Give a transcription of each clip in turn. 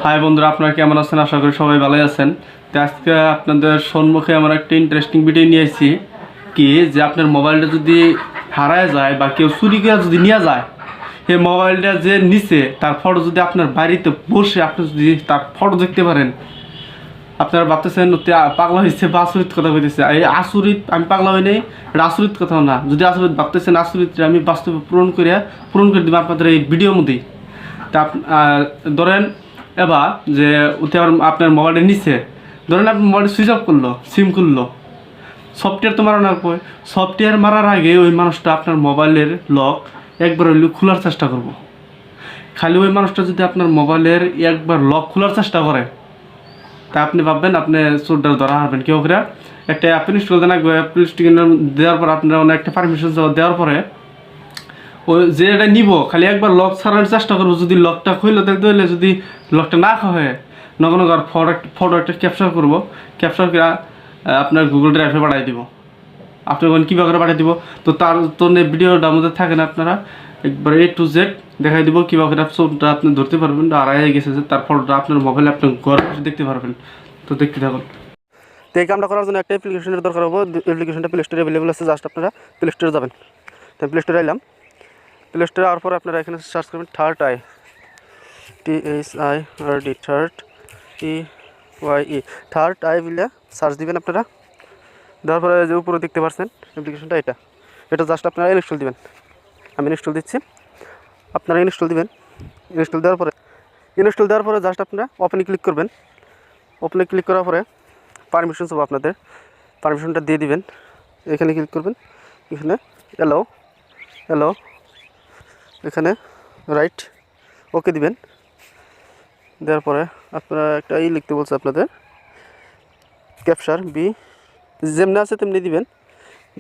High বন্ধুরা, আপনারা কেমন আছেন? আশা করি সবাই ভালোই আছেন। তো আজকে আপনাদের সম্মুখে আমার একটা ইন্টারেস্টিং ভিডিও নিয়ে এসেছি। কি যে আপনার মোবাইলটা যদি হারায় যায় বা কেউ চুরি করে যদি নিয়ে যায়, এই মোবাইলটা যে নিচে তার ফটো যদি আপনার বাড়িতে বসে আপনি যদি তার ফটো দেখতে পারেন, আপনারা ভাবতেছেন পাগলা হয়েছে বা আসরিত কথা কইতেছে। এই আসরিত আমি পাগলা হই নাই, এটা আসরিত কথাও না। যদি আসরিত ভাবতেছেন, আসরিত আমি বাস্তবে পূরণ করে দেবো আপনাদের এই ভিডিওর মধ্যেই। তা ধরেন এবার যে উঠে আপনার মোবাইলটা নিচে, ধরেন আপনি মোবাইল সুইচ অফ করলো, সিম খুললো, সফটওয়্যার তো মারানোর পরে সফটওয়্যার মারার আগে ওই মানুষটা আপনার মোবাইলের লক একবার হইলেও খোলার চেষ্টা করব। খালি ওই মানুষটা যদি আপনার মোবাইলের একবার লক খোলার চেষ্টা করে, তা আপনি ভাববেন আপনি চোরটার ধরা হারবেন। কেউ করে একটা অ্যাপ ইনস্টল দেন, অ্যাপ ইনস্টল দেওয়ার পর আপনার অনেক একটা পারমিশন দেওয়ার পরে ওই যে এটা নিব খালি একবার লক ছাড়ার চেষ্টা করবো। যদি লকটা খুললো তাহলে যদি লকটা না হয় নগর নগর ফটো একটা ক্যাপচার করবো, ক্যাপচার করে আপনার গুগল ড্রাইভে পাঠিয়ে দিব। আপনি ওখানে কীভাবে করে পাঠিয়ে দিব, তো তার তো ভিডিওটার মধ্যে থাকেন আপনারা একবার A to Z দেখাই দিব কীভাবে করে চোরটা আপনি ধরতে পারবেন। আর আগে গেছে যে তার ফটোটা আপনার মোবাইলে আপনি ঘরে দেখতে পারবেন। তো দেখতে থাকুন। তো এই কামটা করার জন্য একটা অ্যাপ্লিকেশনের দরকার হবে। অ্যাপ্লিকেশনটা প্লে স্টোরে অ্যাভেলেবল আছে, জাস্ট আপনারা প্লে স্টোরে যাবেন। তো প্লে স্টোরে এলাম, প্লে স্টোরে যাওয়ার পরে আপনারা এখানে সার্চ করবেন third eye, THIRD, third TYE, third eye বলে সার্চ দিবেন আপনারা। দেওয়ার পরে যে উপরে দেখতে পাচ্ছেন অ্যাপ্লিকেশনটা, এটা জাস্ট আপনারা ইনস্টল দিবেন। আমি ইনস্টল দিচ্ছি, আপনারা ইনস্টল দিবেন। ইনস্টল দেওয়ার পরে জাস্ট আপনারা ওপেনে ক্লিক করবেন। ওপেনে ক্লিক করার পরে পারমিশন সব আপনাদের পারমিশনটা দিয়ে দিবেন। এখানে ক্লিক করবেন, এখানে হ্যালো এখানে রাইট ওকে দিবেন। দেওয়ার পরে আপনারা একটা লিখতে বলছে আপনাদের ক্যাপচার বি, যেমনি আছে তেমনি দিবেন,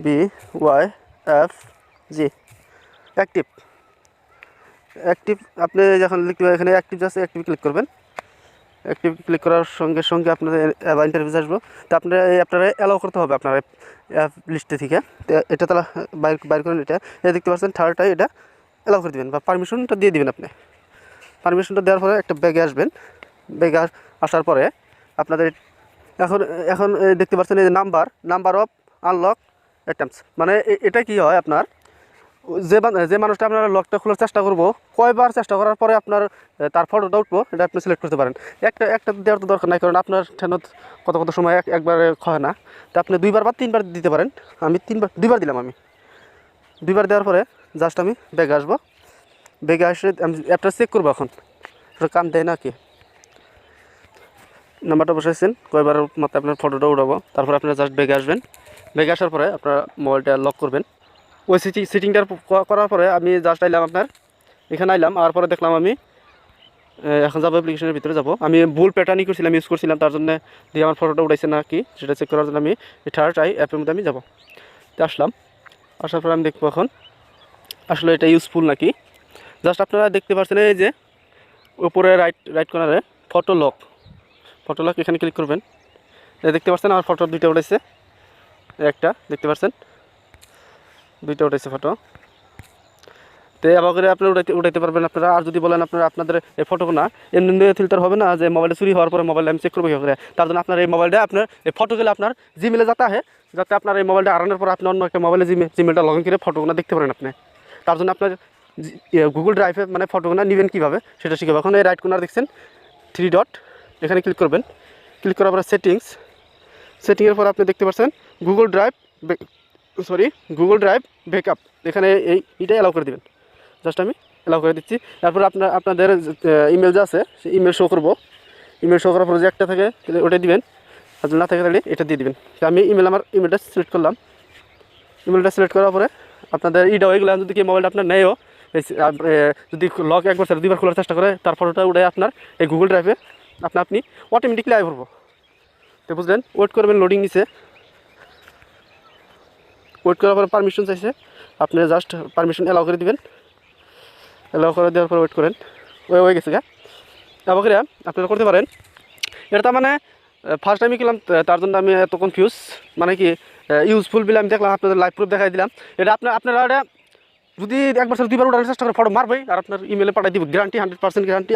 BYFG অ্যাক্টিভ। আপনি যখন লিখতে এখানে অ্যাক্টিভ আছে, অ্যাক্টিভ ক্লিক করবেন। অ্যাক্টিভ ক্লিক করার সঙ্গে সঙ্গে আপনাদের ইন্টারভিউ আসবো। তো আপনারা অ্যালাউ করতে হবে আপনার অ্যাপ লিস্টে থেকে। এটা তাহলে বাইর করেন। এটা দেখতে পাচ্ছেন থার্ডটাই, এটা অ্যালাউ করে দেবেন বা পারমিশনটা দিয়ে দেবেন। আপনি পারমিশনটা দেওয়ার পরে একটা ব্যাগে আসবেন। ব্যাগে আসার পরে আপনাদের এখন দেখতে পাচ্ছেন এই যে নাম্বার অফ আনলক অ্যাটেম্পটস, মানে এটা কি হয় আপনার যে মানুষটা আপনার লকটা খোলার চেষ্টা করবো, কয়বার চেষ্টা করার পরে আপনার তার ফটোটা উঠবো, এটা আপনি সিলেক্ট করতে পারেন। একটা দেওয়ার তো দরকার নাই, কারণ আপনার ঠেনত কত সময় একবারে হয় না। তো আপনি 2বার বা 3বার দিতে পারেন। আমি 2বার দিলাম। আমি 2বার দেওয়ার পরে জাস্ট আমি ব্যাগে আসবো। ব্যাগে আসলে আমি অ্যাপটা চেক করবো। এখন কাম দেয় না কি, নাম্বারটা বসাইছেন, কয়বার মতো আপনার ফটোটা উঠাবো। তারপর আপনারা জাস্ট ব্যাগে আসবেন। ব্যাগে আসার পরে আপনারা মোবাইলটা লক করবেন। ওই সেটিংটা করার পরে আমি জাস্ট আইলাম, আপনার এখানে আইলাম। আর পরে দেখলাম আমি এখন যাবো অ্যাপ্লিকেশনের ভিতরে যাব। আমি ভুল প্যাটার্নই ইউজ করছিলাম, তার জন্য দিয়ে আমার ফটোটা উঠাইছে না কি সেটা চেক করার জন্য আমি থার্ড আই অ্যাপের মধ্যে আমি যাবো। তো আসলাম, আসার পরে আমি দেখবো এখন আসলে এটা ইউজফুল নাকি। জাস্ট আপনারা দেখতে পাচ্ছেন এই যে উপরে রাইট কর্নারে ফটো লক, এখানে ক্লিক করবেন। দেখতে পাচ্ছেন আমার ফটো 2টা উঠেছে, একটা দেখতে পাচ্ছেন 2টা উঠেছে ফটো। তো এবার করে আপনারা উঠাইতে পারবেন আপনারা। আর যদি বলেন আপনাদের এই ফটো না এমনি ফিল্টার হবে না, যে মোবাইলটা চুরি হওয়ার পরে মোবাইল আমি চেক করবো কী করে, তার জন্য আপনার এই মোবাইলটা আপনার এই ফটোগুলো আপনার জিমেলে যাতে আপনার এই মোবাইলটা হারানোর পর আপনি অন্য একটা মোবাইলে জিমেলটা লগ ইন করে ফটোগুলো দেখতে পারেন আপনি। তার জন্য আপনার গুগল ড্রাইভে মানে ফটোগুলো নেবেন কীভাবে সেটা শিখবে। এখন এই রাইট কর্নার দেখছেন 3 ডট, এখানে ক্লিক করবেন। ক্লিক করার পরে সেটিংয়ের পর আপনি দেখতে পাচ্ছেন গুগল ড্রাইভ ব্যাকআপ, এখানে এইটাই অ্যালাউ করে দেবেন। জাস্ট আমি অ্যালাউ করে দিচ্ছি। তারপর আপনাদের ইমেল যা আছে সেই ইমেল শো করবো। ইমেল শো করার পরে যে একটা থাকে ওটাই দিবেন, আর না থাকে তাহলে এটা দিয়ে দেবেন। তো আমি আমার ইমেলটা সিলেক্ট করলাম। ইমেলটা সিলেক্ট করার পরে আপনাদের এগুলো যদি কি মোবাইলটা আপনার নেয়ও, যদি লক একবার 2বার খোলার চেষ্টা করে, তার ফটোটা উঠে আপনার এই গুগল ড্রাইভে আপনি অটোমেটিকলি আয় করবো। তো বুঝলেন, ওয়েট করবেন, লোডিং নিছে। ওয়েট করার পরে পারমিশন চাইছে, আপনি জাস্ট পারমিশন অ্যালাউ করে দেবেন। অ্যালাউ করে দেওয়ার পর ওয়েট করেন, হয়ে গেছে গা। তারপর আপনারা করতে পারেন। এটা মানে ফার্স্ট টাইমে গেলাম, তার জন্য আমি এত কনফিউজ, মানে কি ইউজফুল বলে আমি দেখলাম, আপনাদের লাইভ প্রুফ দেখাই দিলাম। এটা আপনারা এটা যদি একবার স্যার 2বার উঠানোর চেষ্টা করে ফটো মারবেই, আর আপনার ইমেলে পাঠিয়ে দিব, গ্যারান্টি 100% গ্যারান্টি।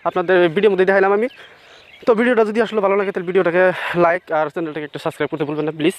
আপনাদের ভিডিওর মধ্যে দেখাইলাম আমি। তো ভিডিওটা যদি আসলে ভালো লাগে তাহলে ভিডিওটাকে লাইক আর চ্যানেলটাকে একটু সাবস্ক্রাইব করতে ভুলবেন না প্লিজ।